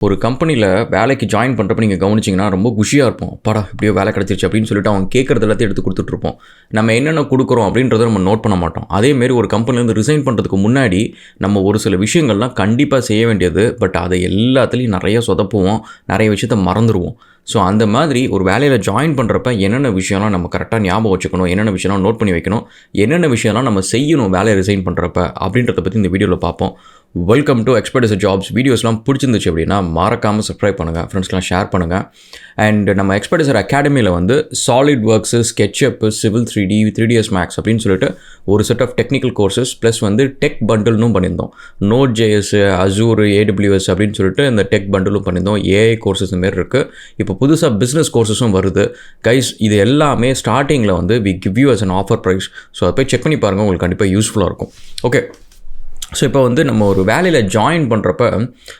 ஒரு கம்பெனியில் வேலைக்கு ஜாயின் பண்ணுறப்ப நீங்கள் கவனிச்சிங்கன்னா ரொம்ப குஷியாக இருப்போம். அப்பாடா இப்படியோ வேலை கிடச்சிருச்சு அப்படின்னு சொல்லிட்டு அவங்க கேட்குறது எல்லாத்தையும் எடுத்து கொடுத்துட்ருப்போம். நம்ம என்னென்ன கொடுக்குறோம் அப்படின்றத நம்ம நோட் பண்ண மாட்டோம். அதேமாரி ஒரு கம்பெனிலேருந்து ரிசைன் பண்ணுறதுக்கு முன்னாடி நம்ம ஒரு சில விஷயங்கள்லாம் கண்டிப்பாக செய்ய வேண்டியது. பட் அதை எல்லாத்துலேயும் நிறைய சொதப்புவோம், நிறைய விஷயத்த மறந்துடுவோம். ஸோ அந்த மாதிரி ஒரு வேலையில் ஜாயின் பண்ணுறப்ப என்னென்ன விஷயம்லாம் நம்ம கரெக்டாக ஞாபகம் வச்சுக்கணும், என்னென்ன விஷயம்லாம் நோட் பண்ணி வைக்கணும், என்னென்ன விஷயம்லாம் நம்ம செய்யணும் வேலையை ரிசைன் பண்ணுறப்ப அப்படின்றத பற்றி இந்த வீடியோவில் பார்ப்போம். Welcome to expert jobs. வீடியோஸ்லாம் பிடிச்சிருந்துச்சு அப்படின்னா மறக்காமல் சப்ஸ்கிரைப் பண்ணுங்கள், ஃப்ரெண்ட்ஸ்லாம் ஷேர் பண்ணுங்கள். அண்ட் நம்ம எக்ஸ்பர்ட் அகாடமியில் வந்து SolidWorks, SketchUp, civil 3D, 3ds Max அப்படின்னு சொல்லிட்டு ஒரு set of technical courses plus வந்து டெக் பண்டில்னும் பண்ணியிருந்தோம். நோட் ஜேஎஸ், அசூர், AWS அப்படின்னு சொல்லிட்டு இந்த டெக் பண்டிலும் பண்ணியிருந்தோம். ஏஐ கோர்சஸ் மாரி இருக்குது. இப்போ புதுசாக பிஸ்னஸ் கோர்சஸும் வருது. கைஸ் இது எல்லாமே ஸ்டார்டிங்கில் வந்து we give you as an offer price. So அதை போய் செக் பண்ணி பாருங்கள், உங்களுக்கு கண்டிப்பாக யூஸ்ஃபுல்லாக இருக்கும். ஓகே, ஸோ இப்போ வந்து நம்ம ஒரு வேலையில் ஜாயின் பண்ணுறப்ப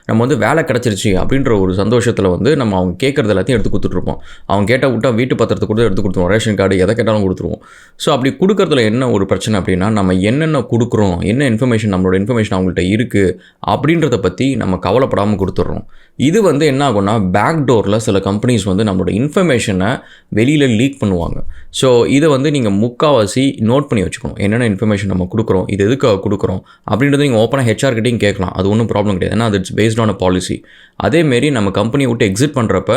நம்ம வந்து வேலை கிடச்சிருச்சு அப்படின்ற ஒரு சந்தோஷத்தில் வந்து நம்ம அவங்க கேட்குறது எல்லாத்தையும் எடுத்து கொடுத்துட்ருப்போம். அவங்க கேட்டால் விட்டால் வீட்டு பத்திரத்தை கூட எடுத்து கொடுத்துருவோம், ரேஷன் கார்டு எதை கேட்டாலும் கொடுத்துருவோம். ஸோ அப்படி கொடுக்குறதுல என்ன ஒரு பிரச்சனை அப்படின்னா, நம்ம என்னென்ன கொடுக்குறோம், என்ன இன்ஃபர்மேஷன் நம்மளோட இன்ஃபர்மேஷன் அவங்கள்ட்ட இருக்குது அப்படின்றத பற்றி நம்ம கவலைப்படாமல் கொடுத்துட்றோம். இது வந்து என்ன ஆகும்னா, பேக் டோரில் சில கம்பெனிஸ் வந்து நம்மளோட இன்ஃபர்மேஷனை வெளியில் லீக் பண்ணுவாங்க. ஸோ இதை வந்து நீங்கள் முக்கால்வாசி நோட் பண்ணி வச்சுக்கணும். என்னென்ன இன்ஃபர்மேஷன் நம்ம கொடுக்குறோம், இது எதுக்காக கொடுக்குறோம் அப்படின்றது நீங்கள் ஓப்பனாக HR கிட்டையும் கேட்கலாம். அது ஒன்றும் ப்ராப்ளம் கிடையாது. ஏன்னா அது it's based on a policy. அதேமாரி நம்ம கம்பெனியை விட்டு எக்ஸிட் பண்ணுறப்ப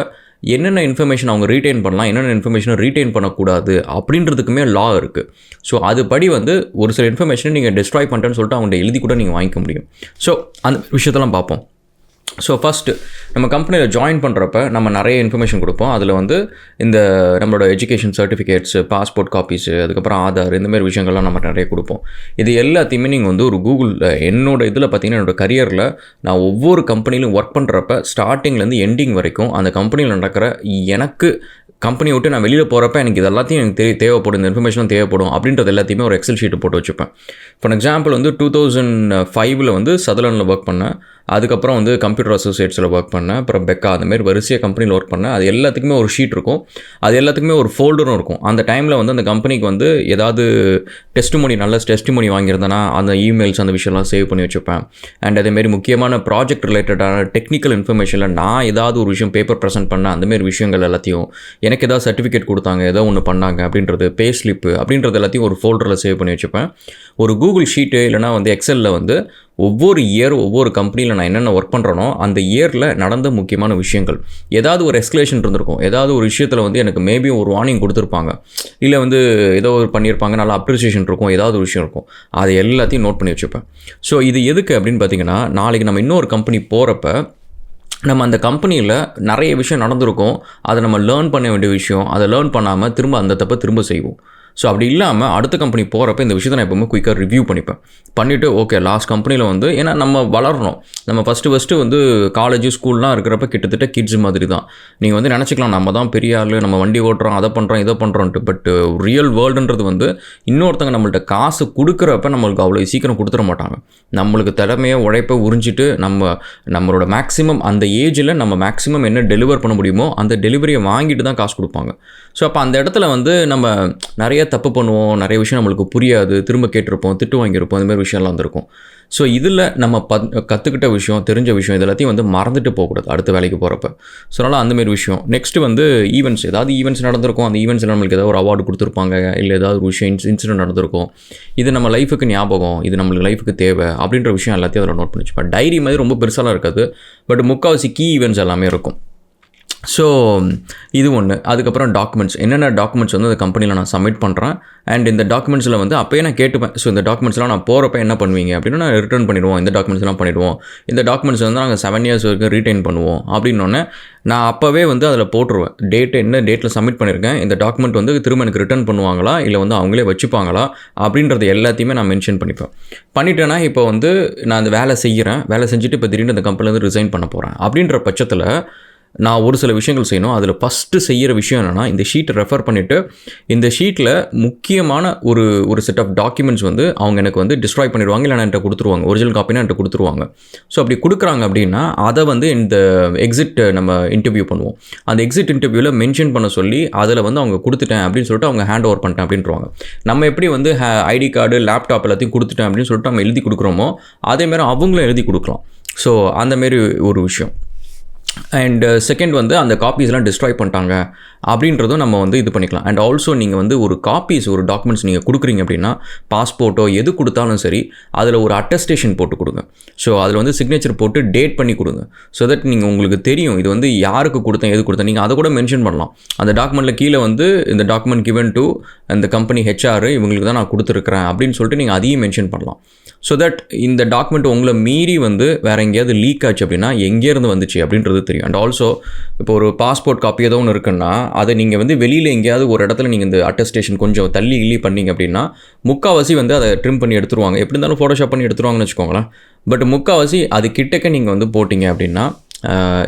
என்னென்ன இன்ஃபர்மேஷன் அவங்க ரீட்டைன் பண்ணலாம், என்னென்ன இன்ஃபர்மேஷனை ரீட்டைன் பண்ணக்கூடாது அப்படின்றதுக்குமே லா இருக்குது. ஸோ அதுபடி வந்து ஒரு சில இன்ஃபர்மேஷனை நீங்கள் டிஸ்ட்ராய் பண்ணுறேன்னு சொல்லிட்டு அவங்கள்ட்ட எழுதி கூட நீங்கள் வாங்கிக்க முடியும். ஸோ அந்த விஷயத்தெல்லாம் பார்ப்போம். ஸோ ஃபஸ்ட்டு நம்ம கம்பெனியில் ஜாயின் பண்ணுறப்ப நம்ம நிறைய இன்ஃபர்மேஷன் கொடுப்போம். அதில் வந்து இந்த நம்மளோட எஜுகேஷன் சர்டிஃபிகேட்ஸு, பாஸ்போர்ட் காப்பீஸு, அதுக்கப்புறம் ஆதார், இந்தமாதிரி விஷயங்கள்லாம் நம்ம நிறைய கொடுப்போம். இது எல்லாத்தையுமே நீங்கள் வந்து ஒரு கூகுள் என்னோடய இதில் பார்த்தீங்கன்னா, என்னோடய கரியரில் நான் ஒவ்வொரு கம்பெனிலும் ஒர்க் பண்ணுறப்ப ஸ்டார்டிங்லேருந்து எண்டிங் வரைக்கும் அந்த கம்பெனியில் நடக்கிற எனக்கு கம்பெனியை விட்டு நான் வெளியில் போகிறப்ப எனக்கு இது எல்லாத்தையும் எனக்கு தேவைப்படும், இந்த இன்ஃபர்மேஷன்லாம் தேவைப்படும் அப்படின்றது எல்லாத்தையுமே ஒரு எக்ஸல் ஷீட்டு போட்டு வச்சுப்பேன். ஃபார் எக்ஸாம்பிள் வந்து 2005 வந்து சதர்லாண்டில் ஒர்க் பண்ணேன். அதுக்கப்புறம் வந்து கம்ப்யூட்டர் அசோசியேட்ஸில் ஒர்க் பண்ணேன். அப்புறம் பெக்கா, அந்தமாரி வரிசையாக கம்பெனியில் ஒர்க் பண்ணேன். அது எல்லாத்துக்குமே ஒரு ஷீட் இருக்கும், அது எல்லாத்துக்குமே ஒரு ஃபோல்டரும் இருக்கும். அந்த டைமில் வந்து அந்த கம்பெனிக்கு வந்து ஏதாவது நல்ல டெஸ்டிமோனி வாங்கியிருந்தேன்னா அந்த இமெயில்ஸ் அந்த விஷயம்லாம் சேவ் பண்ணி வச்சுப்பேன். அண்ட் அதேமாரி முக்கியமான ப்ராஜெக்ட் ரிலேட்டடான டெக்னிக்கல் இன்ஃபர்மேஷனில் நான் ஏதாவது ஒரு விஷயம் பேப்பர் ப்ரெசென்ட் பண்ணேன், அந்தமாரி விஷயங்கள் எல்லாத்தையும், எனக்கு ஏதாவது சர்டிஃபிகேட் கொடுத்தாங்க, ஏதோ ஒன்று பண்ணாங்க அப்படின்றது, பே ஸ்லிப்பு அப்படின்றது எல்லாத்தையும் ஒரு ஃபோல்டரில் சேவ் பண்ணி வச்சுப்பேன். ஒரு கூகுள் ஷீட்டு இல்லைனா வந்து எக்ஸலில் வந்து ஒவ்வொரு இயர் ஒவ்வொரு கம்பெனியில் நான் என்னென்ன ஒர்க் பண்ணுறனோ அந்த இயரில் நடந்த முக்கியமான விஷயங்கள், ஏதாவது ஒரு எஸ்கலேஷன் இருந்திருக்கும், ஏதாவது ஒரு விஷயத்தில் வந்து எனக்கு மேபி ஒரு வார்னிங் கொடுத்துருப்பாங்க, இல்லை வந்து ஏதோ ஒரு பண்ணியிருப்பாங்க, நல்லா அப்ரிசியேஷன் இருக்கும், ஏதாவது ஒரு விஷயம் இருக்கும், அதை எல்லாத்தையும் நோட் பண்ணி வச்சுப்பேன். ஸோ இது எதுக்கு அப்படின்னு பார்த்தீங்கன்னா, நாளைக்கு நம்ம இன்னொரு கம்பெனி போகிறப்ப நம்ம அந்த கம்பெனியில் நிறைய விஷயம் நடந்திருக்கும், அதை நம்ம லேர்ன் பண்ண வேண்டிய விஷயம், அதை லேர்ன் பண்ணாமல் திரும்ப அந்த தப்பை திரும்ப செய்வோம். ஸோ அப்படி இல்லாமல் அடுத்த கம்பெனி போகிறப்ப இந்த விஷயத்தை நான் எப்போவுமே குயிக்காக ரிவ்யூ பண்ணிவிட்டு ஓகே லாஸ்ட் கம்பெனியில் வந்து, ஏன்னா நம்ம வளரணும். நம்ம ஃபஸ்ட்டு வந்து காலேஜ் ஸ்கூல்லாம் இருக்கிறப்ப கிட்டத்தட்ட கிட்ஸ் மாதிரி தான். நீங்கள் வந்து நினச்சிக்கலாம் நம்ம தான் பெரிய ஆள், நம்ம வண்டி ஓட்டுறோம், அதை பண்ணுறோம், இதை பண்ணுறோன்ட்டு. பட் ரியல் வேர்ல்டுன்றது வந்து இன்னொருத்தங்க நம்மள்ட்ட காசு கொடுக்குறப்ப நம்மளுக்கு அவ்வளோ சீக்கிரம் கொடுத்துட மாட்டாங்க. நம்மளுக்கு திறமையை உழைப்பை உறிஞ்சிட்டு நம்மளோட மேக்ஸிமம் அந்த ஏஜில் நம்ம மேக்ஸிமம் என்ன டெலிவர் பண்ண முடியுமோ அந்த டெலிவரியை வாங்கிட்டு தான் காசு கொடுப்பாங்க. ஸோ அப்போ அந்த இடத்துல வந்து நம்ம நிறைய தப்பு பண்ணுவோம், நிறைய விஷயம் நம்மளுக்கு புரியாது, திரும்ப கேட்டிருப்போம், திட்டு வாங்கியிருப்போம், இந்த மாதிரி விஷயம்லாம் வந்திருக்கும். ஸோ இதில் நம்ம கற்றுக்கிட்ட விஷயம், தெரிஞ்ச விஷயம், இது எல்லாத்தையும் வந்து மறந்துட்டு போகக்கூடாது அடுத்த வேலைக்கு போகிறப்ப. ஸோ அதனால் அந்தமாரி விஷயம். நெக்ஸ்ட்டு வந்து ஈவெண்ட்ஸ், ஏதாவது ஈவெண்ட்ஸ் நடந்திருக்கும், அந்த ஈவெண்ட்ஸில் நம்மளுக்கு ஏதாவது ஒரு அவார்டு கொடுத்துருப்பாங்க, இல்லை ஏதாவது ஒரு விஷயம் இன்சிடென்ட் நடந்திருக்கும், இது நம்ம லைஃபுக்கு ஞாபகம், இது நம்மளுக்கு லைஃபுக்கு தேவை அப்படின்ற விஷயம் எல்லாத்தையும் அதில் நோட் பண்ணி வச்சுப்பேன். டைரி மாதிரி ரொம்ப பெருசாலாம் இருக்காது, பட் முக்கால்வாசி கீ ஈவெண்ட்ஸ் எல்லாமே இருக்கும். ஸோ இது ஒன்று. அதுக்கப்புறம் டாக்குமெண்ட்ஸ், என்னென்ன டாக்குமெண்ட்ஸ் வந்து அந்த கம்பெனியில் நான் சப்மிட் பண்ணுறேன். அண்ட் இந்த டாக்குமெண்ட்ஸில் வந்து அப்போயே நான் கேட்டுப்பேன், ஸோ இந்த டாக்குமெண்ட்ஸ்லாம் நான் போகிறப்ப என்ன பண்ணுவீங்க அப்படின்னா, நான் ரிட்டர்ன் பண்ணிடுவோம், இந்த டாக்குமெண்ட்ஸ்லாம் பண்ணிவிடுவோம், இந்த டாக்குமெண்ட்ஸ் வந்து நாங்கள் 7 years வரைக்கும் ரீட்டைன் பண்ணுவோம் அப்படின்னோடனே நான் அப்போவே வந்து அதில் போட்டுருவேன், என்ன டேட்டில் சப்மிட் பண்ணியிருக்கேன், இந்த டாக்குமெண்ட் வந்து திரும்ப எனக்கு ரிட்டர்ன் பண்ணுவாங்களா, இல்லை வந்து அவங்களே வச்சுப்பாங்களா அப்படின்றது எல்லாத்தையுமே நான் மென்ஷன் பண்ணிட்டேன்னா, இப்போ வந்து நான் அந்த வேலை செஞ்சுட்டு இப்போ திடீர்னு அந்த கம்பெனிலேருந்து ரிசைன் பண்ண போகிறேன் அப்படின்ற பட்சத்தில் நான் ஒரு சில விஷயங்கள் செய்யணும். அதில் ஃபஸ்ட்டு செய்கிற விஷயம் என்னென்னா, இந்த ஷீட்டை ரெஃபர் பண்ணிவிட்டு இந்த ஷீட்டில் முக்கியமான ஒரு செட் ஆஃப் டாக்குமெண்ட்ஸ் வந்து அவங்க எனக்கு வந்து டிஸ்ட்ராய் பண்ணிடுவாங்க, இல்லை என்கிட்ட கொடுத்துருவாங்க, ஒரிஜினல் காப்பினா என்கிட்ட கொடுத்துருவாங்க. ஸோ அப்படி கொடுக்குறாங்க அப்படின்னா அதை வந்து இந்த எக்ஸிட் நம்ம இன்டர்வியூ பண்ணுவோம். அந்த எக்ஸிட் இன்டர்வியூவில் மென்ஷன் பண்ண சொல்லி அதில் வந்து அவங்க கொடுத்துட்டேன் அப்படின்னு சொல்லிட்டு அவங்க ஹேண்ட் ஓவர் பண்ணிட்டேன் அப்படின்ட்டுருவாங்க. நம்ம எப்படி வந்து ஐடி கார்டு, லேப்டாப் எல்லாத்தையும் கொடுத்துட்டேன் அப்படின்னு சொல்லிட்டு நம்ம எழுதி கொடுக்குறோமோ அதேமாதிரி அவங்களும் எழுதி கொடுக்கலாம். ஸோ அந்தமாரி ஒரு விஷயம். அண்ட் செகண்ட் வந்து அந்த காப்பீஸ்லாம் டிஸ்ட்ராய் பண்ணிட்டாங்க அப்படின்றதும் நம்ம வந்து இது பண்ணிக்கலாம். அண்ட் ஆல்சோ நீங்கள் வந்து ஒரு காப்பீஸ் ஒரு டாக்குமெண்ட்ஸ் நீங்கள் கொடுக்குறீங்க அப்படின்னா பாஸ்போர்ட்டோ எது கொடுத்தாலும் சரி அதில் ஒரு அட்டஸ்டேஷன் போட்டு கொடுங்க. ஸோ அதில் வந்து சிக்னேச்சர் போட்டு டேட் பண்ணி கொடுங்க. ஸோ தட் நீங்கள் உங்களுக்கு தெரியும் இது வந்து யாருக்கு கொடுத்தேன் எது கொடுத்தேன். நீங்கள் அதை கூட மென்ஷன் பண்ணலாம். அந்த டாக்குமெண்ட்டில் கீழே வந்து இந்த டாக்குமெண்ட் கிவன் டு அந்த கம்பெனி ஹெச்ஆர் இவங்களுக்கு தான் நான் கொடுத்துருக்குறேன் அப்படின்னு சொல்லிட்டு நீங்கள் அதையும் மென்ஷன் பண்ணலாம். ஸோ தட் இந்த டாக்குமெண்ட் உங்களை மீறி வந்து வேறு எங்கேயாவது லீக் ஆச்சு அப்படின்னா எங்கேருந்து வந்துச்சு அப்படின்றது தெரியும். அண்ட் ஆல்சோ இப்போ ஒரு பாஸ்போர்ட் காப்பி ஏதோ ஒன்று இருக்குன்னா அதை நீங்கள் வந்து வெளியில் எங்கேயாவது ஒரு இடத்துல நீங்கள் இந்த அட்டஸ்டேஷன் கொஞ்சம் தள்ளி பண்ணிங்க அப்படின்னா முக்கால்வாசி வந்து அதை ட்ரிம் பண்ணி எடுத்துருவாங்க. எப்படி இருந்தாலும் ஃபோட்டோஷாப் பண்ணி எடுத்துருவாங்கன்னு வச்சுக்கோங்களேன். பட் முக்கால்வாசி அது கிட்டக்க நீங்கள் வந்து போட்டிங்க அப்படின்னா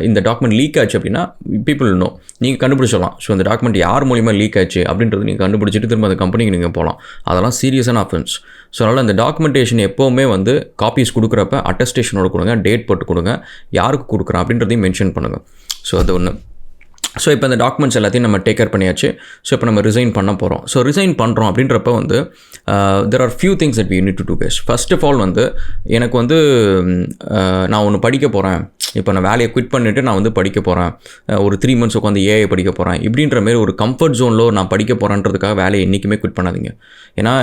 இந்த டாக்குமெண்ட் லீக் ஆச்சு அப்படின்னா பீப்புள் நோ நீங்கள் கண்டுபிடிச்சிடலாம். ஸோ அந்த டாக்குமெண்ட் யார் மூலிமா லீக் ஆச்சு அப்படின்றது நீங்கள் கண்டுபிடிச்சிட்டு திரும்ப அந்த கம்பெனிக்கு நீங்கள் போகலாம். அதெல்லாம் சீரியஸான அஃபென்ஸ். ஸோ அதனால் அந்த டாக்குமெண்டேஷன் எப்போவுமே வந்து காப்பீஸ் கொடுக்குறப்ப அட்டஸ்டேஷனோட கொடுங்க, டேட் போட்டு கொடுங்க, யாருக்கு கொடுக்குறேன் அப்படின்றதையும் மென்ஷன் பண்ணுங்கள். ஸோ அது ஒன்று. ஸோ இப்போ இந்த டாக்குமெண்ட்ஸ் எல்லாத்தையும் நம்ம டேக் கேர் பண்ணியாச்சு. ஸோ இப்போ நம்ம ரிசைன் பண்ண போகிறோம். ஸோ ரிசைன் பண்ணுறோம் அப்படின்றப்ப வந்து there are few things that we need to do face. First of all வந்து எனக்கு வந்து நான் ஒன்று படிக்க போகிறேன். இப்போ நான் வேலையை குவிட் பண்ணிவிட்டு நான் வந்து படிக்க போகிறேன், ஒரு 3 months உட்காந்து ஏஐ படிக்க போகிறேன் இப்படின்ற மாரி ஒரு கம்ஃபர்ட் ஜோனில் நான் படிக்க போகிறேன்றதுக்காக வேலையை என்றைக்குமே குவிட் பண்ணாதீங்க. ஏன்னா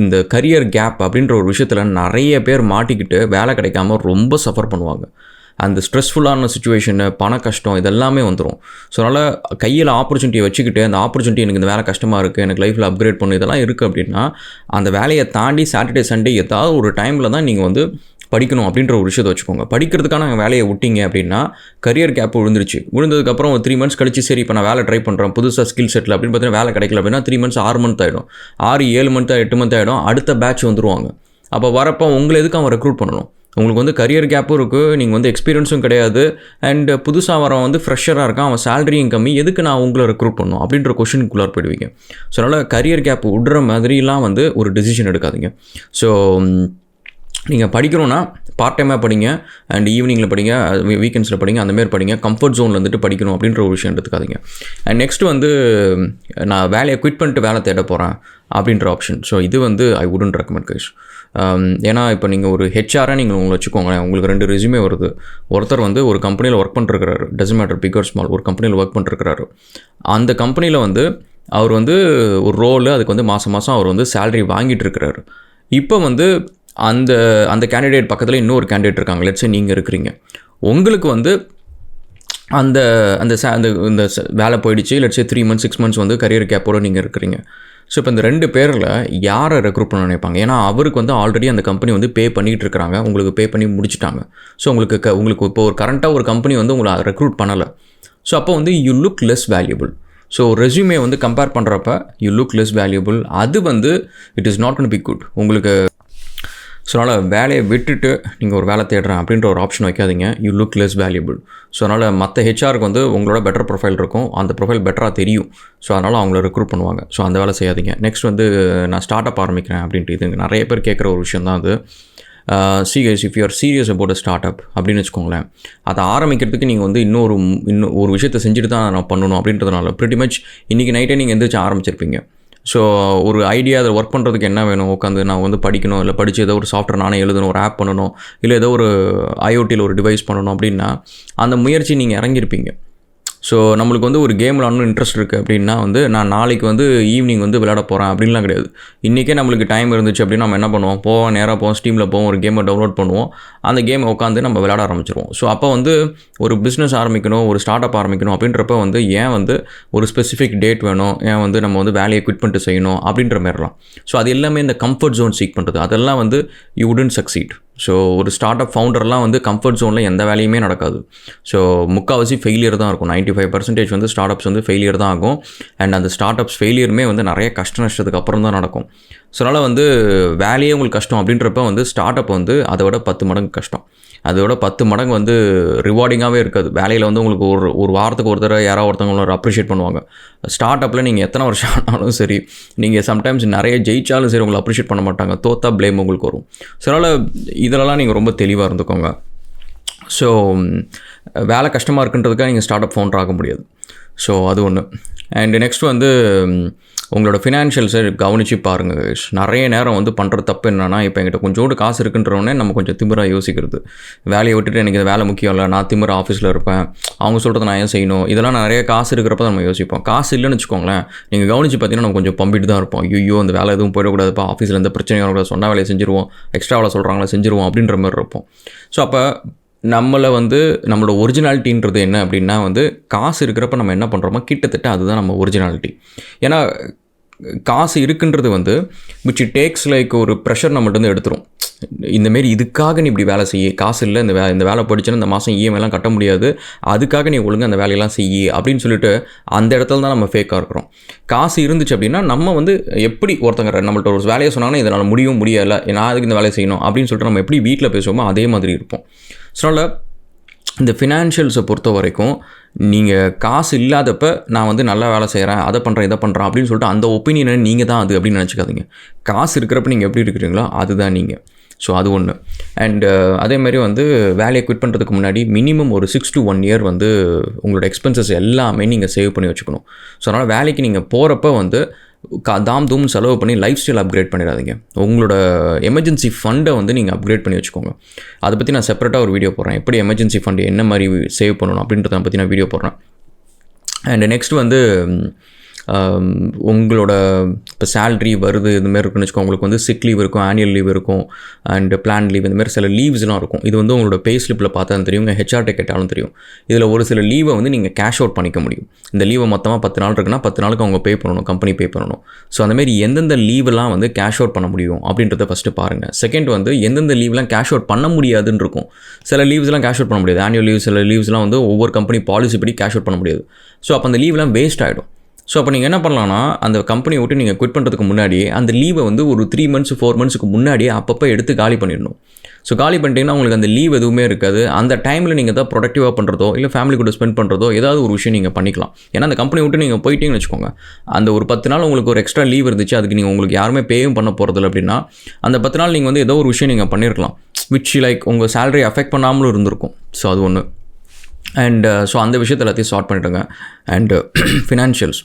இந்த கரியர் கேப் அப்படின்ற ஒரு விஷயத்தில் நிறைய பேர் மாட்டிக்கிட்டு வேலை கிடைக்காம ரொம்ப சஃபர் பண்ணுவாங்க. அந்த ஸ்ட்ரெஸ்ஃபுல்லான சுச்சுவேஷனு, பண கஷ்டம் இதெல்லாமே வந்துடும். ஸோ அதனால் கையில் ஆப்பர்ச்சுனிட்டியை வச்சுக்கிட்டு அந்த ஆப்பர்ச்சுனிட்டி எனக்கு இந்த வேலை கஷ்டமாக இருக்குது, எனக்கு லைஃப்பில் அப்கிரேட் பண்ணணும் இதெல்லாம் இருக்குது அப்படின்னா அந்த வேலையை தாண்டி சாட்டர்டே சண்டே ஏதாவது ஒரு டைமில் தான் நீங்கள் வந்து படிக்கணும் அப்படின்ற ஒரு விஷயத்தை வச்சுக்கோங்க. படிக்கிறதுக்கான வேலையை விட்டிங்க அப்படின்னா கரியர் கேப் விழுந்ததுக்கப்புறம் ஒரு 3 months கழிச்சு சரி இப்போ நான் வேலை ட்ரை பண்ணுறேன் புதுசாக ஸ்கில் செட்டில் அப்படின்னு பார்த்தீங்கன்னா வேலை கிடைக்கல அப்படின்னா 3 months 6 months ஆகிடும், 6-7 months 8 months ஆகிடும். அடுத்த பேட்ச் வந்துடுவாங்க. அப்போ வரப்போ உங்களை எதுக்கு அவன் ரெக்ரூட் பண்ணணும்? உங்களுக்கு வந்து கரியர் கேப்பும் இருக்குது, நீங்கள் வந்து எக்ஸ்பீரியன்ஸும் கிடையாது, அண்ட் புதுசாக வரவன் வந்து ஃப்ரெஷராக இருக்கான், அவன் சேலரியும் கம்மி, எதுக்கு நான் உங்களை ரெக்ரூட் பண்ணணும் அப்படின்ற கொஷனுக்குள்ளார போயிடுவீங்க. ஸோ அதனால் கரியர் கேப் விடுற மாதிரிலாம் வந்து ஒரு டெசிஷன் எடுக்காதீங்க. ஸோ நீங்கள் படிக்கணும்னா பார்ட் டைமாக படிங்க, அண்ட் ஈவினிங்கில் படிங்க, வீக்கெண்ட்ஸில் படிங்க, அந்தமாரி படிங்க. கம்ஃபர்ட் ஜோனில் வந்துட்டு படிக்கணும் அப்படின்ற ஒரு விஷயம் எடுத்துக்காதீங்க. அண்ட் நெக்ஸ்ட் வந்து நான் வேலையை குவிட் பண்ணிட்டு வேலை தேட போகிறேன் அப்படின்ற ஆப்ஷன். ஸோ இது வந்து ஐ வுடன்ட் ரெக்கமெண்ட் கைஸ். ஏன்னா இப்போ நீங்கள் ஒரு ஹெச்ஆராக நீங்கள் உங்களை வச்சுக்கோங்களேன், உங்களுக்கு 2 ரெஸ்யூமே வருது. ஒருத்தர் வந்து ஒரு கம்பெனியில் ஒர்க் பண்ணிருக்கிறாரு, doesn't matter big or small, ஒரு கம்பெனியில் ஒர்க் பண்ணிருக்கிறாரு. அந்த கம்பெனியில் வந்து அவர் வந்து ஒரு ரோலு அதுக்கு வந்து மாதம் அவர் வந்து சேலரி வாங்கிட்டு இருக்கிறாரு. இப்போ வந்து அந்த கேண்டிடேட் பக்கத்தில் இன்னொரு கேண்டிடேட் இருக்காங்க. லெட்ஸ் சே நீங்கள் இருக்கிறீங்க, உங்களுக்கு வந்து அந்த இந்த வேலை போயிடுச்சு. லெட்ஸ் சே 3 months 6 months வந்து கரியர் கேப்போடு நீங்கள் இருக்கிறீங்க. ஸோ இப்போ இந்த 2 பேரில் யாரை ரெக்ரூட் பண்ண நினைப்பாங்க? ஏன்னா அவருக்கு வந்து ஆல்ரெடி அந்த கம்பெனி வந்து பே பண்ணிகிட்டு இருக்கிறாங்க, உங்களுக்கு பே பண்ணி முடிச்சுட்டாங்க. ஸோ உங்களுக்கு இப்போ ஒரு கரண்ட்டாக ஒரு கம்பெனி வந்து உங்களை ரெக்ரூட் பண்ணலை. ஸோ அப்போ வந்து you look less valuable. So resume வந்து கம்பேர் பண்ணுறப்ப யூ லுக் லெஸ் வேல்யூபிள். அது வந்து it is not gonna be good உங்களுக்கு. ஸோ அதனால் வேலையை விட்டுட்டு நீங்கள் ஒரு வேலை தேடுறேன் அப்படின்ற ஒரு ஆப்ஷன் வைக்காதீங்க. You look less valuable. So அதனால் மற்ற ஹெச்ஆருக்கு வந்து உங்களோட பெட்டர் ப்ரொஃபைல் இருக்கும், அந்த ப்ரொஃபைல் பெட்டராக தெரியும். ஸோ அதனால் அவங்கள ரெக்ரூட் பண்ணுவாங்க. ஸோ அந்த வேலை செய்யாதீங்க. நெக்ஸ்ட் வந்து நான் ஸ்டார்ட் அப் ஆரம்பிக்கிறேன் அப்படின்ட்டு இது நிறைய பேர் கேட்குற ஒரு விஷயம் தான் அது. Serious if you are serious about a start up அப்படின்னு வச்சுக்கோங்களேன், அதை ஆரம்பிக்கிறதுக்கு நீங்கள் வந்து இன்னும் ஒரு விஷயத்தை செஞ்சுட்டு தான் நான் பண்ணணும் அப்படின்றதுனால ப்ரிட்டி மச் இன்றைக்கி நைட்டே நீங்கள் எந்திரிச்சு ஆரம்பிச்சிருப்பீங்க. ஸோ ஒரு ஐடியா அதை ஒர்க் பண்ணுறதுக்கு என்ன வேணும், உட்காந்து நான் வந்து படிக்கணும், இல்லை படித்து ஏதோ ஒரு சாஃப்ட்வேர் நானே எழுதணும், ஒரு ஆப் பண்ணணும், இல்லை ஏதோ ஒரு ஐஓடியில் ஒரு டிவைஸ் பண்ணணும் அப்படின்னா அந்த முயற்சி நீங்கள் இறங்கியிருப்பீங்க. ஸோ நம்மளுக்கு வந்து ஒரு கேம் விளாடணும் இன்ட்ரெஸ்ட் இருக்குது அப்படின்னா வந்து நான் நாளைக்கு வந்து ஈவினிங் வந்து விளையாட போகிறேன் அப்படின்லாம் கிடையாது. இன்றைக்கே நம்மளுக்கு டைம் இருந்துச்சு அப்படின்னா நம்ம என்ன பண்ணுவோம், நேராக போவோம், ஸ்டீமில் போவோம், ஒரு கேமை டவுன்லோட் பண்ணுவோம், அந்த கேமை உட்காந்து நம்ம விளையாட ஆரம்பிச்சிருவோம். ஸோ அப்போ வந்து ஒரு பிஸ்னஸ் ஆரம்பிக்கணும், ஒரு ஸ்டார்ட் அப் ஆரம்பிக்கணும் அப்படின்றப்ப வந்து ஏன் வந்து ஒரு ஸ்பெசிஃபிக் டேட் வேணும், ஏன் வந்து நம்ம வந்து வேலையை குவிட் பண்ணிட்டு செய்யணும் அப்படின்ற மாதிரிலாம். ஸோ அது எல்லாமே இந்த கம்ஃபர்ட் ஜோன் சீக் பண்ணுறது, அதெல்லாம் வந்து யூ வுடன்ட் சக்சீட். ஸோ ஒரு ஸ்டார்ட் அப் ஃபவுண்டர்லாம் வந்து கம்ஃபர்ட் ஜோனில் எந்த வேலையுமே நடக்காது. ஸோ முக்கால்வாசி ஃபெயிலியர் தான் இருக்கும். 95% வந்து ஸ்டார்ட் அப்ஸ் வந்து ஃபெயிலியர் தான் ஆகும். அண்ட் அந்த ஸ்டார்ட் அப்ஸ் ஃபெயிலியருமே வந்து நிறைய கஷ்ட நஷ்டத்துக்கு அப்புறம் தான் நடக்கும். ஸோ அதனால் வந்து வேலையே உங்களுக்கு கஷ்டம் அப்படின்றப்ப வந்து ஸ்டார்ட் அப் வந்து அதை விட 10 மடங்கு கஷ்டம், அதோட 10 மடங்கு வந்து ரிவார்டிங்காகவே இருக்காது. வேலையில் வந்து உங்களுக்கு ஒரு வாரத்துக்கு ஒரு தடவை யாராவது ஒருத்தவங்கள அப்ரிஷியேட் பண்ணுவாங்க. ஸ்டார்ட் அப்பில் நீங்கள் எத்தனை வருஷம் ஆனாலும் சரி, நீங்கள் சம்டைம்ஸ் நிறைய ஜெயிச்சாலும் சரி உங்களை அப்ரிஷியேட் பண்ண மாட்டாங்க, தோத்தா ப்ளேம் உங்களுக்கு வரும். ஸோ அதனால் இதிலலாம் நீங்கள் ரொம்ப தெளிவாக இருந்துக்கோங்க. ஸோ வேலை கஷ்டமாக இருக்குன்றதுக்காக நீங்கள் ஸ்டார்ட் அப் ஃபவுண்டர் ஆக முடியாது. ஸோ அது ஒன்று. அண்ட் நெக்ஸ்ட் வந்து உங்களோட ஃபினான்ஷியல்ஸை கவனித்து பாருங்கள் கைஸ். நிறைய நேரம் வந்து பண்ணுற தப்பு என்னென்னா, இப்போ என்கிட்ட கொஞ்சோண்டு காசு இருக்குன்றவொடனே நம்ம கொஞ்சம் திமிராக யோசிக்கிறது. வேலையை விட்டுட்டு எனக்கு இந்த வேலை முக்கியம் இல்லை, நான் திமிர ஆஃபீஸில் இருப்பேன், அவங்க சொல்கிறத நான் ஏன் செய்யணும், இதெல்லாம் நிறைய காசு இருக்கிறப்ப நம்ம யோசிப்போம். காசு இல்லைன்னு வச்சுக்கோங்களேன், நீங்கள் கவனித்து பார்த்தீங்கன்னா நம்ம கொஞ்சம் பம்பிட்டு தான் இருப்போம். ஐயோ அந்த வேலை எதுவும் போயிடக்கூடாதுப்பா, ஆஃபீஸில் எந்த பிரச்சனையும் வரக்கூடாது, சொன்ன வேலையை செஞ்சுருவோம், எக்ஸ்ட்ரா வேலை சொல்கிறாங்களா செஞ்சுருவோம் அப்படின்ற மாதிரி இருப்போம். ஸோ அப்போ நம்மளை வந்து நம்மளோட ஒரிஜினாலிட்டின்றது என்ன அப்படின்னா வந்து, காசு இருக்கிறப்ப நம்ம என்ன பண்ணுறோமோ கிட்டத்தட்ட அதுதான் நம்ம ஒரிஜினாலிட்டி. ஏன்னா காசு இருக்குன்றது வந்து விச் இட் டேக்ஸ் லைக் ஒரு ப்ரெஷர் நம்மள்ட்ட வந்து எடுத்துரும். இந்தமாரி இதுக்காக நீ இப்படி வேலை செய்ய, காசு இல்லை, இந்த வேலை படிச்சுன்னா இந்த மாதம் இஎம்ஐலாம் கட்ட முடியாது, அதுக்காக நீ ஒழுங்காக அந்த வேலையெல்லாம் செய்யி அப்படின்னு சொல்லிட்டு அந்த இடத்துல தான் நம்ம ஃபேக்காக இருக்கிறோம். காசு இருந்துச்சு அப்படின்னா நம்ம வந்து எப்படி ஒருத்தங்க நம்மள்ட்ட ஒரு வேலையை சொன்னாங்கன்னா இதனால் முடியலை, நான் அதுக்கு இந்த வேலையை செய்யணும் அப்படின்னு சொல்லிட்டு நம்ம எப்படி வீட்டில் பேசுவோமோ அதே மாதிரி இருப்போம். ஸோ அதனால் இந்த ஃபினான்ஷியல்ஸை பொறுத்த வரைக்கும் நீங்கள் காசு இல்லாதப்ப நான் வந்து நல்லா வேலை செய்கிறேன், அதை பண்ணுறேன், இதை பண்ணுறேன் அப்படின்னு சொல்லிட்டு அந்த ஒப்பீனியனை நீங்கள் தான் அது அப்படின்னு நினச்சிக்காதீங்க. காசு இருக்கிறப்ப நீங்கள் எப்படி இருக்கிறீங்களோ அதுதான் நீங்கள். ஸோ அது ஒன்று. அண்டு அதேமாதிரி வந்து வேலையை குவிட் பண்ணுறதுக்கு முன்னாடி மினிமம் ஒரு 6 to 1 year வந்து உங்களோட எக்ஸ்பென்சஸ் எல்லாமே நீங்கள் சேவ் பண்ணி வச்சுக்கணும். ஸோ அதனால் வேலைக்கு நீங்கள் போகிறப்ப வந்து தாம் தூம்னு செலவு பண்ணி லைஃப் ஸ்டைல் அப்கிரேட் பண்ணிடாதீங்க. உங்களோட எமர்ஜென்சி ஃபண்டை வந்து நீங்கள் அப்கிரேட் பண்ணி வச்சுக்கோங்க. அதை பற்றி நான் செப்பரேட்டாக ஒரு வீடியோ போடுறேன், எப்படி எமர்ஜென்சி ஃபண்டு என்ன மாதிரி சேவ் பண்ணணும் அப்படின்றத பற்றி நான் வீடியோ போடுறேன். அண்ட் நெக்ஸ்ட் வந்து உங்களோட இப்போ சேல்ரி வருது இதுமாரி இருக்குன்னு வச்சுக்கோங்க, உங்களுக்கு வந்து சிக் லீவ் இருக்கும், ஆனுவல் லீவ் இருக்கும், அண்ட் பிளான் லீவ், இந்தமாதிரி சில லீவ்ஸ்லாம் இருக்கும். இது வந்து உங்களோட பே ஸ்லிப்பில் பார்த்தா தெரியும், உங்கள் ஹெச்ஆர்ட்டை கேட்டாலும் தெரியும். இதில் ஒரு சில லீவை வந்து நீங்கள் கேஷ் அவுட் பண்ணிக்க முடியும். இந்த லீவை மொத்தமாக 10 நாள் இருக்குன்னா 10 நாளுக்கு அவங்க பே பண்ணணும், கம்பெனி பே பண்ணணும். ஸோ அந்தமாரி எந்தெந்த லீவெல்லாம் வந்து கேஷ் அவுட் பண்ண முடியும் அப்படின்றத ஃபஸ்ட்டு பாருங்கள். செகண்ட் வந்து எந்தெந்த லீவ்லாம் கேஷ் அவுட் பண்ண முடியாதுன்னு இருக்கும். சில லீவ்ஸ்லாம் கேஷ் அவுட் பண்ண முடியாது, ஆனுவல் லீவ், சில லீவ்ஸ்லாம் வந்து ஒவ்வொரு கம்பெனி பாலிசி படி கேஷ் அவுட் பண்ண முடியாது. ஸோ அப்போ அந்த லீவ்லாம் வேஸ்ட் ஆகிடும். ஸோ அப்போ நீங்கள் என்ன பண்ணலான்னா, அந்த கம்பெனியை விட்டு நீங்கள் குவிட் பண்ணுறதுக்கு முன்னாடி அந்த லீவை வந்து ஒரு 3 months 4 monthsக்கு முன்னாடியே அப்பப்போ எடுத்து காலி பண்ணிடணும். ஸோ காலி பண்ணிட்டீங்கன்னா உங்களுக்கு அந்த லீவ் எதுவுமே இருக்காது. அந்த டைமில் நீங்கள் எதாவது ப்ரொடக்டிவாக பண்ணுறதோ இல்லை ஃபேமிலி கூட ஸ்பெண்ட் பண்ணுறதோ ஏதாவது ஒரு விஷயம் நீங்கள் பண்ணிக்கலாம். ஏன்னா அந்த கம்பெனி விட்டு நீங்கள் போயிட்டீங்கன்னு வச்சுக்கோங்க, அந்த ஒரு 10 நாள் உங்களுக்கு ஒரு எக்ஸ்ட்ரா லீவ் இருந்துச்சு, அதுக்கு நீங்கள் உங்களுக்கு யாருமே பேயும் பண்ண போகிறதில்ல அப்படின்னா அந்த 10 நாள் நீங்கள் வந்து ஏதோ ஒரு விஷயம் நீங்கள் பண்ணியிருக்கலாம், விச் லைக் உங்கள் சேலரி அஃபெக்ட் பண்ணாமலும் இருந்திருக்கும். ஸோ அது ஒன்று. அண்ட் ஸோ அந்த விஷயத்தை எல்லாத்தையும் சார்ட் பண்ணிவிடுங்க. அண்டு ஃபினான்ஷியல்ஸ்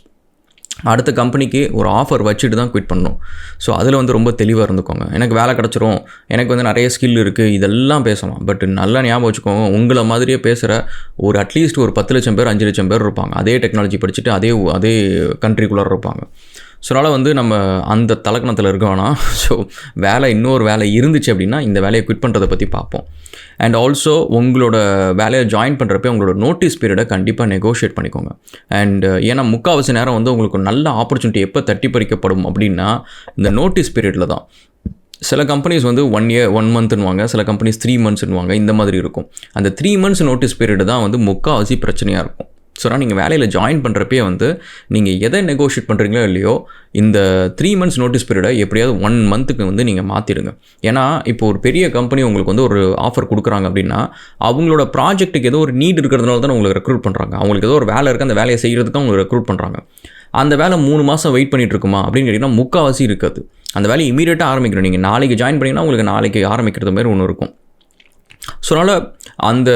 அடுத்த கம்பெனிக்கு ஒரு ஆஃபர் வச்சுட்டு தான் குவிட் பண்ணணும். ஸோ அதில் வந்து ரொம்ப தெளிவாக இருந்துக்கோங்க. எனக்கு வேலை கிடச்சிரும், எனக்கு வந்து நிறைய ஸ்கில் இருக்குது, இதெல்லாம் பேசலாம். பட் நல்லா ஞாபகம் வச்சுக்கோங்க, உங்களை மாதிரியே பேசுகிற ஒரு அட்லீஸ்ட் ஒரு 10 லட்சம் பேர் 5 லட்சம் பேர் இருப்பாங்க, அதே டெக்னாலஜி படிச்சுட்டு அதே கண்ட்ரிக்குள்ளே இருப்பாங்க. ஸோ அதனால் வந்து நம்ம அந்த தலக்கணத்தில் இருக்க வேணாம். ஸோ இன்னொரு வேலை இருந்துச்சு அப்படின்னா இந்த வேலையை குவிட் பண்ணுறதை பற்றி பார்ப்போம். அண்ட் ஆல்சோ உங்களோட வேலையை ஜாயின் பண்ணுறப்ப உங்களோட நோட்டீஸ் பீரியடை கண்டிப்பாக நெகோஷியேட் பண்ணிக்கோங்க. அண்ட் ஏன்னா முக்கால்வாசி நேரம் வந்து உங்களுக்கு நல்ல ஆப்பர்ச்சுனிட்டி எப்போ தட்டி பறிக்கப்படும் அப்படின்னா இந்த நோட்டீஸ் பீரியடில் தான். சில கம்பெனிஸ் வந்து 1 year 1 monthன்னுவாங்க, சில கம்பெனிஸ் 3 monthsன்னுவாங்க, இந்த மாதிரி இருக்கும். அந்த 3 months நோட்டீஸ் பீரியடு தான் வந்து முக்கால்வாசி பிரச்சனையாக இருக்கும். ஸோ நீங்கள் வேலையில் ஜாயின் பண்ணுறப்பே வந்து நீங்கள் எதை நெகோஷியேட் பண்ணுறீங்களோ இல்லையோ இந்த 3 months நோட்டீஸ் பீரியடை எப்படியாவது 1 monthக்கு வந்து நீங்கள் மாற்றிடுங்க. ஏன்னா இப்போ ஒரு பெரிய கம்பெனி உங்களுக்கு வந்து ஒரு ஆஃபர் கொடுக்குறாங்க அப்படின்னா அவங்களோட ப்ராஜெக்ட்டுக்கு ஏதோ ஒரு நீட் இருக்கிறதுனால தான் உங்களுக்கு ரெக்ரூட் பண்ணுறாங்க. அவங்களுக்கு ஏதோ ஒரு வேலை இருக்குது, அந்த வேலையை செய்கிறதுக்கு அவங்க ரெக்ரூட் பண்ணுறாங்க. அந்த வேலை 3 மாதம் வெயிட் பண்ணிகிட்டு இருக்குமா அப்படின்னு கேட்டிங்கன்னா முக்கால்வாசி இருக்காது. அந்த வேலையை இமீடியட்டாக ஆரம்பிக்கணும். நீங்கள் நாளைக்கு ஜாயின் பண்ணிங்கன்னா உங்களுக்கு நாளைக்கு ஆரம்பிக்கிறது மாதிரி ஒன்று இருக்கும். ஸோ அதனால் அந்த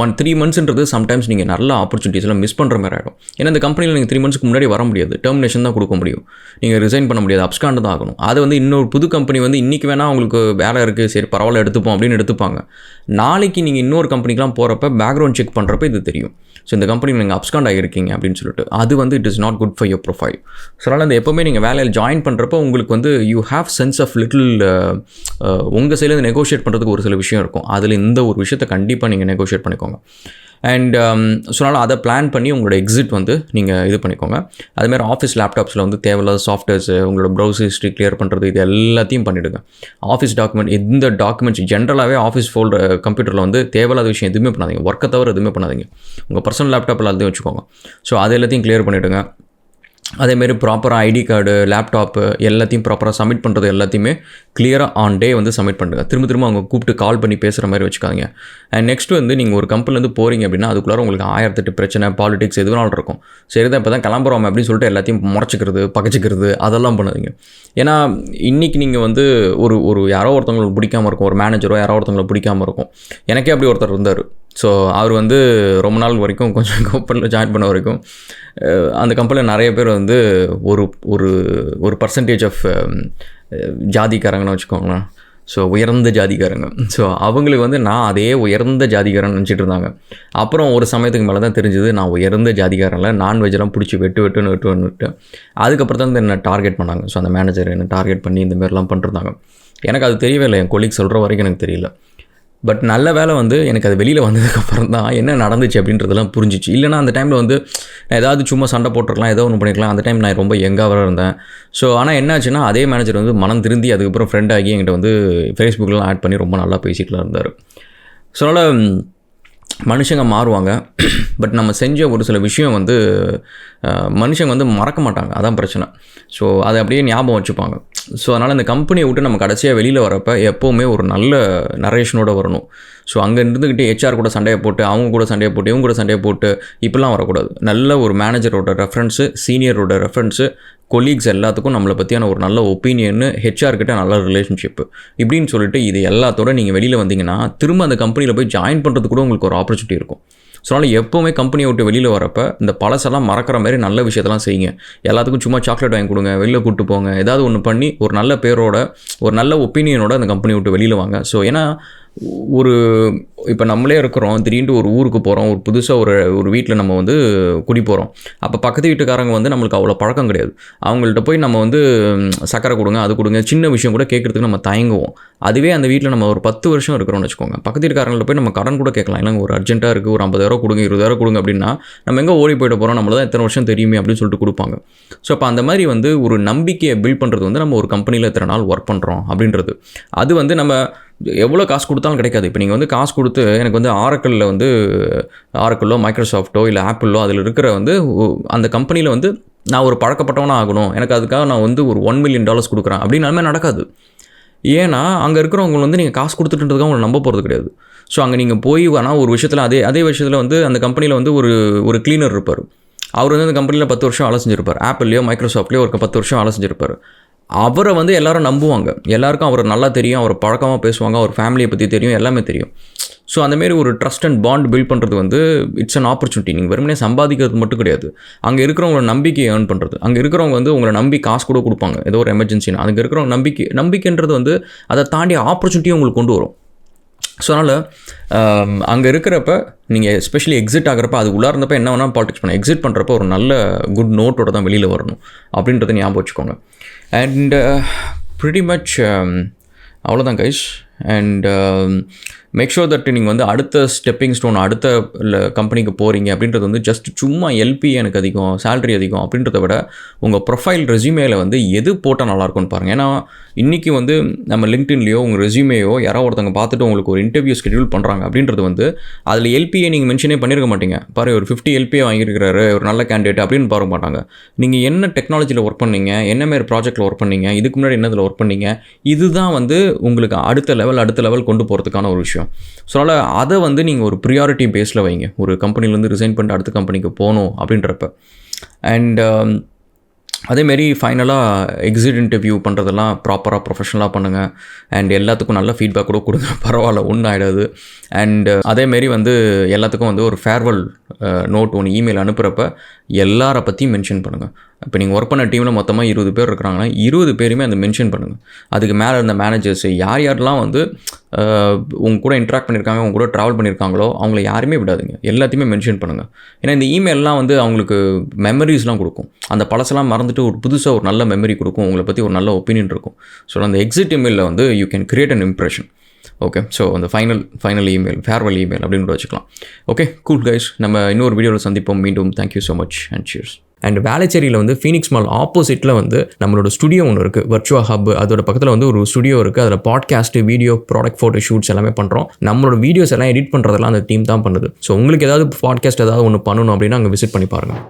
3 monthsன்றது சம்டைம்ஸ் நீங்கள் நல்ல ஆப்பர்ச்சுனிட்டிஸ்லாம் மிஸ் பண்ணுற மாதிரி ஆகிடும். ஏன்னா இந்த கம்பெனியில் நீங்கள் 3 monthsக்கு முன்னாடி வர முடியாது, டெர்மினேஷன் தான் கொடுக்க முடியும், நீங்கள் ரிசைன் பண்ண முடியாது, அப்ஸ்காண்ட் தான் ஆகணும். அது வந்து இன்னொரு புது கம்பெனி வந்து இன்றைக்கி வேணால் உங்களுக்கு வேலை இருக்குது, சரி பரவாயில்ல எடுத்துப்போம் அப்படின்னு எடுத்துப்பாங்க. நாளைக்கு நீங்கள் இன்னொரு கம்பெனிக்கெலாம் போகிறப்ப பேக்ரவுண்ட் செக் பண்ணுறப்ப இது தெரியும். ஸோ இந்த கம்பெனி நீங்கள் அப்ஸ்காண்ட் ஆகிருக்கீங்க அப்படின்னு சொல்லிட்டு அது வந்து it is not good for your profile. So அதனால் அந்த எப்போவுமே நீங்கள் வேலையில் ஜாயின் பண்ணுறப்போ உங்களுக்கு வந்து you have sense of little உங்கள் சைடில் நெகோஷியேட் பண்ணுறதுக்கு ஒரு சில விஷயம் இருக்கும். அதில் இந்த ஒரு விஷயத்தை கண்டிப்பாக நீங்கள் நெகோஷியேட் பண்ணிக்கோங்க. அண்ட் ஸோ அதனால் அதை பிளான் பண்ணி உங்களோட எக்ஸிட் வந்து நீங்கள் இது பண்ணிக்கோங்க. அதுமாதிரி ஆஃபீஸ் லேப்டாப்ஸில் வந்து தேவையில்லாத சாஃப்ட்வேர்ஸு, உங்களோட ப்ரௌஸ் ஹிஸ்ட்ரி கிளியர் பண்ணுறது, இது எல்லாத்தையும் பண்ணிவிடுங்க. ஆஃபீஸ் டாக்குமெண்ட், எந்த டாக்குமெண்ட்ஸ் ஜென்ரலாகவே ஆஃபீஸ் ஃபோல்டர் கம்ப்யூட்டரில் வந்து தேவையில்லாத விஷயம் எதுவுமே பண்ணாதீங்க, ஒர்க்கை தவிர எதுவுமே பண்ணாதீங்க. உங்கள் பர்சனல் லேப்டாப்பில் எல்லாத்தையும் வச்சுக்கோங்க. ஸோ அது எல்லாத்தையும் கிளியர் பண்ணிவிடுங்க. அதேமாரி ப்ராப்பராக ஐடி கார்டு, லேப்டாப்பு எல்லாத்தையும் ப்ராப்பராக சப்மிட் பண்ணுறது எல்லாத்தையுமே கிளியராக ஆன் டே வந்து சப்மிட் பண்ணுங்க. திரும்ப அவங்க கூப்பிட்டு கால் பண்ணி பேசுகிற மாதிரி வச்சுக்காதீங்க. அண்ட் நெக்ஸ்ட் வந்து நீங்கள் ஒரு கம்பெனிலேருந்து போகிறீங்க அப்படின்னா அதுக்குள்ளார உங்களுக்கு 1008 பிரச்சனை, பாலிடிக்ஸ் எதுனாலும் இருக்கும். சரி தான் இப்போ தான் கிளம்புறோம் அப்படின்னு சொல்லிட்டு எல்லாத்தையும் முறைச்சிக்கிறது, பகைச்சிக்கிறது அதெல்லாம் பண்ணாதீங்க. ஏன்னா இன்றைக்கி நீங்கள் வந்து ஒரு யாரோ ஒருத்தவங்களுக்கு பிடிக்காமல் இருக்கும், ஒரு மேனேஜரோ யாரோ ஒருத்தவங்களுக்கு பிடிக்காமல் இருக்கும். எனக்கே அப்படி ஒருத்தர் இருந்தார். ஸோ அவர் வந்து ரொம்ப நாள் வரைக்கும் கொஞ்சம் கம்பெனியில் ஜாயின் பண்ண வரைக்கும் அந்த கம்பெனியில் நிறைய பேர் வந்து ஒரு ஒரு ஒரு பர்சன்டேஜ் ஆஃப் ஜாதிக்காரங்கன்னு வச்சுக்கோங்களேன். ஸோ உயர்ந்த ஜாதிக்காரங்க. ஸோ அவங்களுக்கு வந்து நான் அதே உயர்ந்த ஜாதிக்காரன் நினச்சிட்டு இருந்தாங்க. அப்புறம் ஒரு சமயத்துக்கு மேலே தான் தெரிஞ்சது நான் உயர்ந்த ஜாதிக்காரனில் நான்வெஜ்லாம் பிடிச்சி வெட்டு. அதுக்கப்புறம் தான் என்ன டார்கெட் பண்ணாங்க. ஸோ அந்த மேனேஜர் என்ன டார்கெட் பண்ணி இந்த மாதிரிலாம் பண்ணிருந்தாங்க. எனக்கு அது தெரியவே இல்லை. என் கொலீக் சொல்கிற வரைக்கும் எனக்கு தெரியல. பட் நல்ல வேலை வந்து எனக்கு அது வெளியில் வந்ததுக்கப்புறம் தான் என்ன நடந்துச்சு அப்படின்றதெல்லாம் புரிஞ்சிச்சு. இல்லைனா அந்த டைமில் வந்து நான் ஏதாவது சும்மா சண்டை போட்டுருக்கலாம், ஏதோ ஒன்று பண்ணிக்கலாம். அந்த டைம் நான் ரொம்ப யங்காக இருந்தேன். ஸோ ஆனால் என்ன ஆச்சுன்னா அதே மேனேஜர் வந்து மனம் திருந்தி அதுக்கப்புறம் ஃப்ரெண்ட் ஆகி என்கிட்ட வந்து ஃபேஸ்புக்கில் ஆட் பண்ணி ரொம்ப நல்லா பேசிட்டுலாம் இருந்தார். ஸோ அதனால் மனுஷங்க மாறுவாங்க. பட் நம்ம செஞ்ச ஒரு சில விஷயம் வந்து மனுஷங்க வந்து மறக்க மாட்டாங்க. அதான் பிரச்சனை. ஸோ அதை அப்படியே ஞாபகம் வச்சுப்பாங்க. ஸோ அதனால் இந்த கம்பெனியை விட்டு நம்ம கடைசியாக வெளியில் வரப்போ எப்போவுமே ஒரு நல்ல நரேஷனோடு வரணும். ஸோ அங்கே இருந்துக்கிட்டு ஹெச்ஆர் கூட சண்டையை போட்டு அவங்க கூட சண்டையை போட்டு இவங்க கூட சண்டையை போட்டு இப்படிலாம் வரக்கூடாது. நல்ல ஒரு மேனேஜரோட ரெஃபரன்ஸு, சீனியரோட ரெஃபரன்ஸு, கொலீக்ஸ் எல்லாத்துக்கும் நம்மளை பற்றியான ஒரு நல்ல ஒப்பீனியன்னு, ஹெச்ஆர்கிட்ட நல்ல ரிலேஷன்ஷிப்பு இப்படின்னு சொல்லிட்டு இது எல்லாத்தோட நீங்கள் வெளியில் வந்தீங்கன்னா திரும்ப அந்த கம்பெனியில் போய் ஜாயின் பண்ணுறது கூட உங்களுக்கு ஒரு ஆப்பர்ச்சுனிட்டி இருக்கும். ஸோ அதனால் எப்போவுமே கம்பெனியை விட்டு வெளியில் வரப்போ இந்த பழசெல்லாம் மறக்கிற மாதிரி நல்ல விஷயத்தெல்லாம் செய்யுங்க. எல்லாத்துக்கும் சும்மா சாக்லேட் வாங்கி கொடுங்க, வெளியில் கூப்பிட்டு போங்க, ஏதாவது ஒன்று பண்ணி ஒரு நல்ல பேரோட ஒரு நல்ல ஒப்பீனியனோட அந்த கம்பெனியை விட்டு வெளியில் வாங்க. ஸோ ஏன்னா இப்போ நம்மளே இருக்கிறோம், திடீர்னு ஒரு ஊருக்கு போகிறோம், ஒரு புதுசாக ஒரு வீட்டில் நம்ம வந்து குடி போகிறோம். அப்போ பக்கத்து வீட்டுக்காரங்க வந்து நம்மளுக்கு அவ்வளோ பழக்கம் கிடையாது. அவங்கள்ட்ட போய் நம்ம வந்து சக்கரை கொடுங்க, அது கொடுங்க, சின்ன விஷயம் கூட கேட்குறதுக்கு நம்ம தயங்குவோம். அதுவே அந்த வீட்டில் நம்ம ஒரு 10 வருஷம் இருக்கிறோம்னு வச்சுக்கோங்க, பக்கத்து வீட்டுக்காரங்கள்ட்ட போய் நம்ம கடன் கூட கேட்கலாம். இல்லைங்க ஒரு அர்ஜென்ட்டாக இருக்குது, ஒரு 50,000 கொடுங்க, 20,000 கொடுங்க அப்படின்னா நம்ம எங்கே ஓடி போய்ட்டு போகிறோம், நம்மள தான் எத்தனை வருஷம் தெரியுமே அப்படின்னு சொல்லிட்டு கொடுப்பாங்க. ஸோ அப்போ அந்த மாதிரி வந்து ஒரு நம்பிக்கையை பில்ட் பண்ணுறது வந்து நம்ம ஒரு கம்பெனியில் எத்தனை நாள் ஒர்க் பண்ணுறோம் அப்படின்றது. அது வந்து நம்ம எவ்வளோ காசு கொடுத்தாலும் கிடைக்காது. இப்போ நீங்கள் வந்து காசு கொடுத்து எனக்கு வந்து ஆரக்கிளில் மைக்ரோசாஃப்ட்டோ இல்லை ஆப்பிளோ அதில் இருக்கிற வந்து அந்த கம்பெனியில் வந்து நான் ஒரு பழக்கப்பட்டவனாக ஆகணும், எனக்கு அதுக்காக நான் வந்து ஒரு $1 million கொடுக்குறேன் அப்படின்னாலுமே நடக்காது. ஏன்னா அங்கே இருக்கிறவங்க வந்து நீங்கள் காசு கொடுத்துட்டுன்றதுக்காக அவங்களை நம்ப போகிறது கிடையாது. ஸோ அங்கே நீங்கள் போய் ஆனால் ஒரு விஷயத்தில் அதே விஷயத்தில் வந்து அந்த கம்பெனியில் வந்து ஒரு கிளீனர் இருப்பார். அவர் வந்து அந்த கம்பெனியில் 10 வருஷம் வேலை செஞ்சுருப்பார். ஆப்பிள்லையோ மைக்ரோசாஃப்ட்லேயோ ஒரு 10 வருஷம் வேலை செஞ்சுருப்பார். அவரை வந்து எல்லாரும் நம்புவாங்க. எல்லாருக்கும் அவர் நல்லா தெரியும், அவர் பழக்கமாக பேசுவாங்க, அவர் ஃபேமிலியை பற்றி தெரியும், எல்லாமே தெரியும். ஸோ அந்தமாரி ஒரு ட்ரஸ்ட் அண்ட் பாண்ட் பில்ட் பண்ணுறது வந்து இட்ஸ் அன் ஆப்பர்ச்சுனிட்டி. நீங்கள் வெறுமனே சம்பாதிக்கிறது மட்டும் கிடையாது, அங்கே இருக்கிறவங்களோட நம்பிக்கையை ஏர்ன் பண்ணுறது. அங்கே இருக்கிறவங்க வந்து உங்களை நம்பி காசு கூட கொடுப்பாங்க, ஏதோ ஒரு எமர்ஜென்சினா. அங்கே இருக்கிறவங்க நம்பிக்கைன்றது வந்து அதை தாண்டி ஆப்பர்ச்சுனிட்டியும் உங்களுக்கு கொண்டு வரும். ஸோ அதனால் அங்கே இருக்கிறப்ப நீங்கள் எஸ்பெஷலி எக்ஸிட் ஆகிறப்ப அது உள்ளே இருந்தப்போ என்ன வேணால் பாலிடிக்ஸ் பண்ண, எக்ஸிட் பண்ணுறப்போ ஒரு நல்ல குட் நோட்டோட தான் வெளியில் வரணும் அப்படின்றத ஞாபகம் வச்சுக்கோங்க. அண்ட் ப்ரிட்டி மச் அவ்வளோதான் guys. And make sure that நீங்கள் வந்து அடுத்த ஸ்டெப்பிங் ஸ்டோன், அடுத்த கம்பெனிக்கு போகிறீங்க அப்படின்றது வந்து ஜஸ்ட் சும்மா எல்பி எனக்கு அதிகம், சேலரி அதிகம் அப்படின்றத விட உங்கள் ப்ரொஃபைல் ரெஸ்யூமேயில் வந்து எது போட்டால் நல்லாயிருக்கும்னு பாருங்கள். ஏன்னா இன்றைக்கி வந்து நம்ம லிங்க்டின்லையோ உங்கள் ரெஸ்யூமேயோ யாராவது ஒருத்தவங்க பார்த்துட்டு உங்களுக்கு ஒரு இன்டர்வியூ ஸ்கெடியூல் பண்ணுறாங்க அப்படின்றது வந்து அதில் எல்பியை நீங்கள் மென்ஷனே பண்ணியிருக்க மாட்டீங்க. பாரு ஒரு 50 எல்பியை வாங்கியிருக்கிறாரு, ஒரு நல்ல கேண்டிடேட் அப்படின்னு பார்க்க மாட்டாங்க. நீங்கள் என்ன டெக்னாலஜியில் ஒர்க் பண்ணீங்க, என்ன மாரி ப்ராஜெக்ட்டில் ஒர்க் பண்ணீங்க, இதுக்கு முன்னாடி என்னதில் ஒர்க் பண்ணீங்க, இதுதான் வந்து உங்களுக்கு அடுத்த லெவல் கொண்டு போகிறதுக்கான ஒரு விஷயம். ஸோ அதனால் அதை வந்து நீங்கள் ஒரு ப்ரியாரிட்டி பேஸில் வைங்க. ஒரு கம்பெனிலேருந்து ரிசைன் பண்ணிட்டு அடுத்த கம்பெனிக்கு போகணும் அப்படின்றப்ப. அண்ட் அதேமாரி ஃபைனலாக எக்ஸிட் இன்டர்வியூ பண்ணுறதெல்லாம் ப்ராப்பராக ப்ரொஃபஷனலாக பண்ணுங்கள். அண்ட் எல்லாத்துக்கும் நல்ல ஃபீட்பேக் கூட கொடுங்க, பரவாயில்ல, ஒன்றும் ஆகிடாது. அண்ட் அதேமாரி வந்து எல்லாத்துக்கும் வந்து ஒரு ஃபேர்வெல் நோட் ஒன்று இமெயில் அனுப்புகிறப்ப எல்லாரை பற்றியும் மென்ஷன் பண்ணுங்கள். இப்போ நீங்கள் ஒர்க் பண்ண டீமில் மொத்தமாக 20 பேர் இருக்கிறாங்கன்னா 20 பேருமே அந்த மென்ஷன் பண்ணுங்கள். அதுக்கு மேலே இருந்த மேனேஜர்ஸ் யாரெல்லாம் வந்து உங்க கூட இன்ட்ராக்ட் பண்ணியிருக்காங்க, உங்க கூட ட்ராவல் பண்ணியிருக்காங்களோ அவங்கள யாருமே விடாதுங்க, எல்லாத்தையுமே மென்ஷன் பண்ணுங்கள். ஏன்னா இந்த இமெயிலெலாம் வந்து அவங்களுக்கு மெமரிஸ்லாம் கொடுக்கும். அந்த பழசெல்லாம் மறந்துட்டு ஒரு புதுசாக ஒரு நல்ல மெமரி கொடுக்கும், உங்களை பற்றி ஒரு நல்ல ஒப்பீனியன் இருக்கும். ஸோ அந்த எக்ஸிட் இமெயிலில் வந்து you can create an impression. Okay, so அந்த ஃபைனல் இமெயில், ஃபேர்வெல் இமெயில் அப்படின்னு கூட வச்சுக்கலாம். ஓகே, கூல் கைஸ், நம்ம இன்னொரு வீடியோவில் சந்திப்போம் மீண்டும். Thank you so much and cheers. And வேளச்சேரியில் வந்து ஃபீனிக்ஸ் மால் ஆப்போசிட்டில் வந்து நம்மளோட ஸ்டுடியோ ஒன்று இருக்குது, வர்ச்சுவா ஹப். அதோட பக்கத்தில் வந்து ஒரு ஸ்டுடியோ இருக்குது. அதில் podcast, video, product photo shoots எல்லாமே பண்ணுறோம். நம்மளோட வீடியோஸ் எல்லாம் எடிட் பண்ணுறதெல்லாம் அந்த டீம் தான் பண்ணுது. ஸோ உங்களுக்கு ஏதாவது பாட்காஸ்ட் ஏதாவது ஒன்று பண்ணணும் அப்படின்னா அங்கே விசிட் பண்ணி பாருங்கள்.